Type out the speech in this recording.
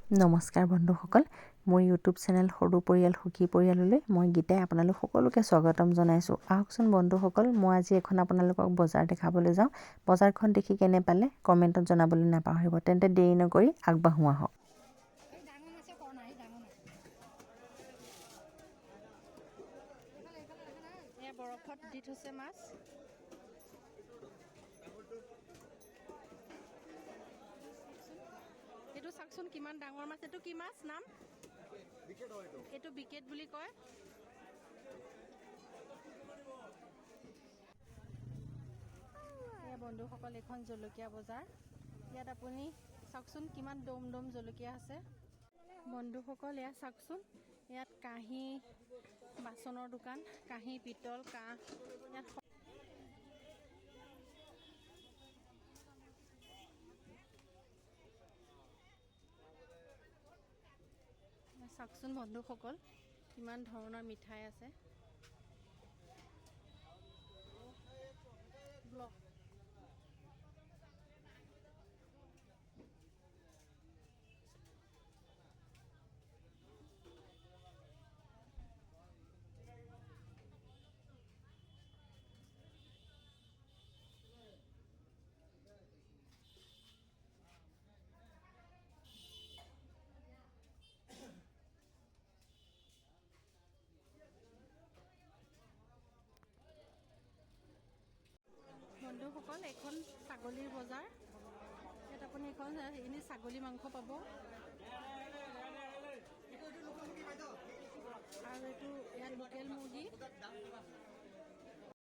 নমস্কাৰ বন্ধুসকল, মোৰ ইউটিউব চেনেল সৰু পৰিয়াল সুখী পৰিয়াললৈ মই গীতাই আপোনালোক সকলোকে স্বাগতম জনাইছোঁ। আহকচোন বন্ধুসকল, মই আজি এখন আপোনালোকক বজাৰ দেখাবলৈ যাওঁ। বজাৰখন দেখি কেনে পালে কমেণ্টত জনাবলৈ নাপাহৰিব। তেন্তে দেৰি নকৰি আগবাঢ়োঁ আহক। বৰফত দি থৈছে মাছ। এইটো চাওকচোন কিমান ডাঙৰ মাছ। এইটো কি মাছ নাম? এইটো বিকেট বুলি কয়। এয়া বন্ধুসকল, এখন জলকীয়া বজাৰ। ইয়াত আপুনি চাওকচোন কিমান দম দম জলকীয়া আছে। বন্ধুসকল এয়া চাওকচোন, ইয়াত কাঁহী বাচনৰ দোকান, কাঁহী পিতল কাঁহ। ইয়াত চাওকচোন বন্ধুসকল, কিমান ধৰণৰ মিঠাই আছে। বন্ধুসকল, এখন ছাগলীৰ বজাৰ। ইয়াত আপুনি এখন এনে ছাগলী মাংস পাব। আৰু এইটো ইয়াত লোকেল মুৰ্গী।